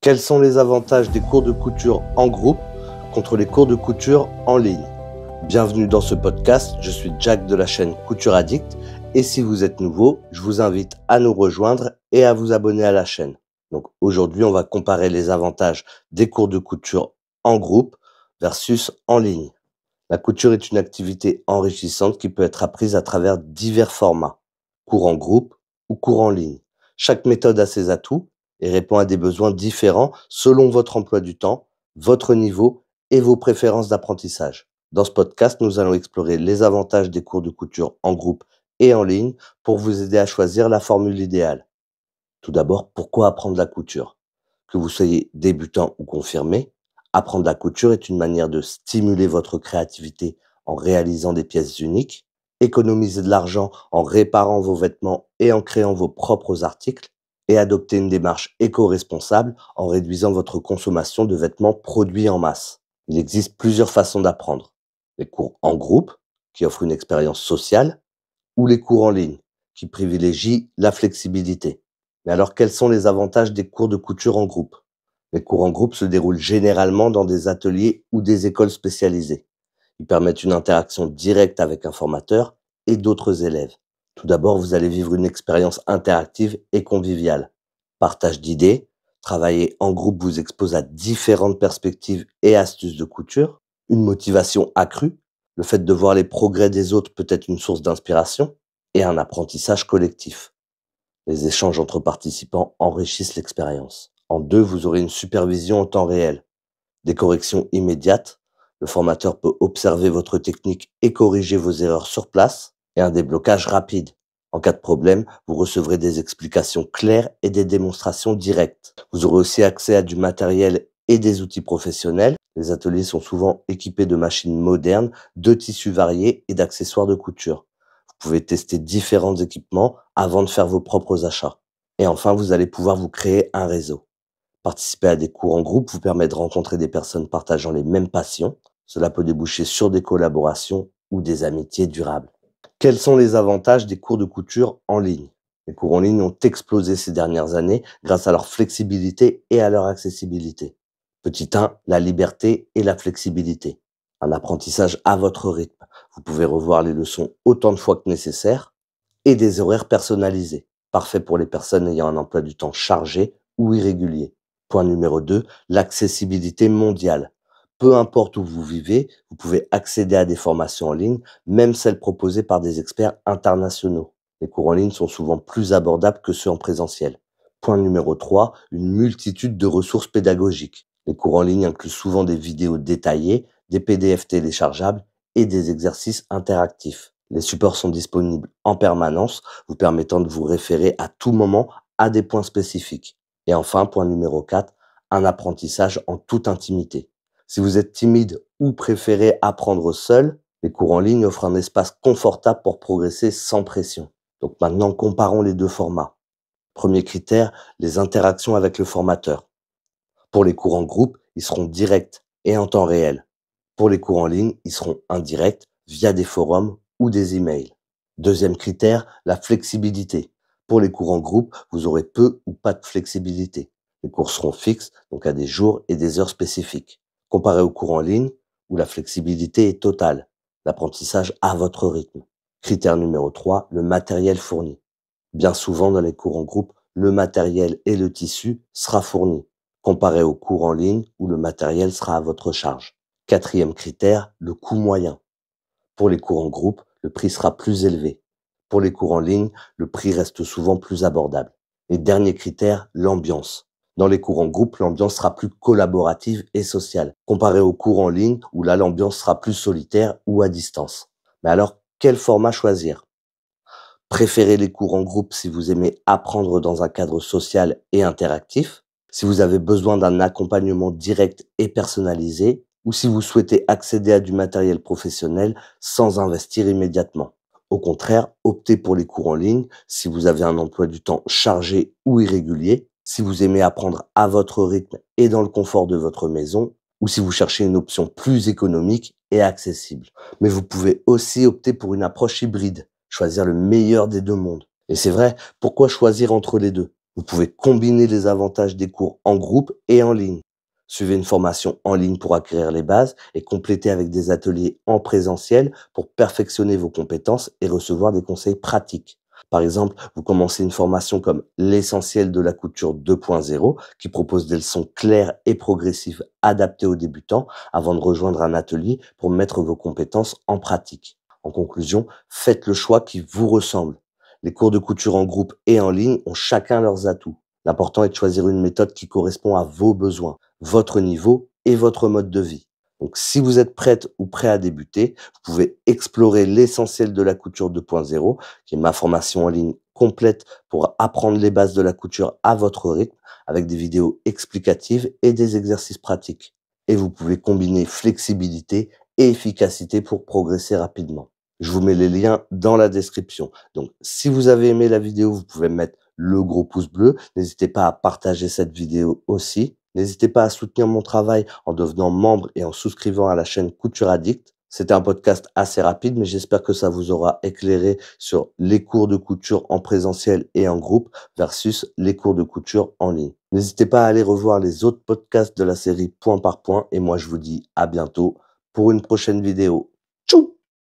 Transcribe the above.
Quels sont les avantages des cours de couture en groupe contre les cours de couture en ligne? Bienvenue dans ce podcast, je suis Jack de la chaîne Couture Addict et si vous êtes nouveau, je vous invite à nous rejoindre et à vous abonner à la chaîne. Donc aujourd'hui, on va comparer les avantages des cours de couture en groupe versus en ligne. La couture est une activité enrichissante qui peut être apprise à travers divers formats, cours en groupe ou cours en ligne. Chaque méthode a ses atouts et répond à des besoins différents selon votre emploi du temps, votre niveau et vos préférences d'apprentissage. Dans ce podcast, nous allons explorer les avantages des cours de couture en groupe et en ligne pour vous aider à choisir la formule idéale. Tout d'abord, pourquoi apprendre la couture? Que vous soyez débutant ou confirmé, apprendre la couture est une manière de stimuler votre créativité en réalisant des pièces uniques, économiser de l'argent en réparant vos vêtements et en créant vos propres articles, et adopter une démarche éco-responsable en réduisant votre consommation de vêtements produits en masse. Il existe plusieurs façons d'apprendre. Les cours en groupe, qui offrent une expérience sociale, ou les cours en ligne, qui privilégient la flexibilité. Mais alors, quels sont les avantages des cours de couture en groupe? Les cours en groupe se déroulent généralement dans des ateliers ou des écoles spécialisées. Ils permettent une interaction directe avec un formateur et d'autres élèves. Tout d'abord, vous allez vivre une expérience interactive et conviviale. Partage d'idées, travailler en groupe vous expose à différentes perspectives et astuces de couture, une motivation accrue, le fait de voir les progrès des autres peut être une source d'inspiration, et un apprentissage collectif. Les échanges entre participants enrichissent l'expérience. En deux, vous aurez une supervision en temps réel, des corrections immédiates, le formateur peut observer votre technique et corriger vos erreurs sur place, et un déblocage rapide. En cas de problème, vous recevrez des explications claires et des démonstrations directes. Vous aurez aussi accès à du matériel et des outils professionnels. Les ateliers sont souvent équipés de machines modernes, de tissus variés et d'accessoires de couture. Vous pouvez tester différents équipements avant de faire vos propres achats. Et enfin, vous allez pouvoir vous créer un réseau. Participer à des cours en groupe vous permet de rencontrer des personnes partageant les mêmes passions. Cela peut déboucher sur des collaborations ou des amitiés durables. Quels sont les avantages des cours de couture en ligne? Les cours en ligne ont explosé ces dernières années grâce à leur flexibilité et à leur accessibilité. Petit 1, la liberté et la flexibilité. Un apprentissage à votre rythme. Vous pouvez revoir les leçons autant de fois que nécessaire et des horaires personnalisés. Parfait pour les personnes ayant un emploi du temps chargé ou irrégulier. Point numéro 2, l'accessibilité mondiale. Peu importe où vous vivez, vous pouvez accéder à des formations en ligne, même celles proposées par des experts internationaux. Les cours en ligne sont souvent plus abordables que ceux en présentiel. Point numéro 3, une multitude de ressources pédagogiques. Les cours en ligne incluent souvent des vidéos détaillées, des PDF téléchargeables et des exercices interactifs. Les supports sont disponibles en permanence, vous permettant de vous référer à tout moment à des points spécifiques. Et enfin, point numéro 4, un apprentissage en toute intimité. Si vous êtes timide ou préférez apprendre seul, les cours en ligne offrent un espace confortable pour progresser sans pression. Donc maintenant, comparons les deux formats. Premier critère, les interactions avec le formateur. Pour les cours en groupe, ils seront directs et en temps réel. Pour les cours en ligne, ils seront indirects via des forums ou des emails. Deuxième critère, la flexibilité. Pour les cours en groupe, vous aurez peu ou pas de flexibilité. Les cours seront fixes, donc à des jours et des heures spécifiques. Comparé aux cours en ligne, où la flexibilité est totale, l'apprentissage à votre rythme. Critère numéro 3, le matériel fourni. Bien souvent, dans les cours en groupe, le matériel et le tissu sera fourni, comparé aux cours en ligne où le matériel sera à votre charge. Quatrième critère, le coût moyen. Pour les cours en groupe, le prix sera plus élevé. Pour les cours en ligne, le prix reste souvent plus abordable. Et dernier critère, l'ambiance. Dans les cours en groupe, l'ambiance sera plus collaborative et sociale, comparé aux cours en ligne où là, l'ambiance sera plus solitaire ou à distance. Mais alors, quel format choisir? Préférez les cours en groupe si vous aimez apprendre dans un cadre social et interactif, si vous avez besoin d'un accompagnement direct et personnalisé, ou si vous souhaitez accéder à du matériel professionnel sans investir immédiatement. Au contraire, optez pour les cours en ligne si vous avez un emploi du temps chargé ou irrégulier, si vous aimez apprendre à votre rythme et dans le confort de votre maison, ou si vous cherchez une option plus économique et accessible. Mais vous pouvez aussi opter pour une approche hybride, choisir le meilleur des deux mondes. Et c'est vrai, pourquoi choisir entre les deux? Vous pouvez combiner les avantages des cours en groupe et en ligne. Suivez une formation en ligne pour acquérir les bases et complétez avec des ateliers en présentiel pour perfectionner vos compétences et recevoir des conseils pratiques. Par exemple, vous commencez une formation comme l'essentiel de la couture 2.0 qui propose des leçons claires et progressives adaptées aux débutants avant de rejoindre un atelier pour mettre vos compétences en pratique. En conclusion, faites le choix qui vous ressemble. Les cours de couture en groupe et en ligne ont chacun leurs atouts. L'important est de choisir une méthode qui correspond à vos besoins, votre niveau et votre mode de vie. Donc, si vous êtes prête ou prêt à débuter, vous pouvez explorer l'essentiel de la couture 2.0, qui est ma formation en ligne complète pour apprendre les bases de la couture à votre rythme, avec des vidéos explicatives et des exercices pratiques. Et vous pouvez combiner flexibilité et efficacité pour progresser rapidement. Je vous mets les liens dans la description. Donc, si vous avez aimé la vidéo, vous pouvez mettre le gros pouce bleu. N'hésitez pas à partager cette vidéo aussi. N'hésitez pas à soutenir mon travail en devenant membre et en souscrivant à la chaîne Couture Addict. C'était un podcast assez rapide, mais j'espère que ça vous aura éclairé sur les cours de couture en présentiel et en groupe versus les cours de couture en ligne. N'hésitez pas à aller revoir les autres podcasts de la série Point par Point. Et moi, je vous dis à bientôt pour une prochaine vidéo. Tchou!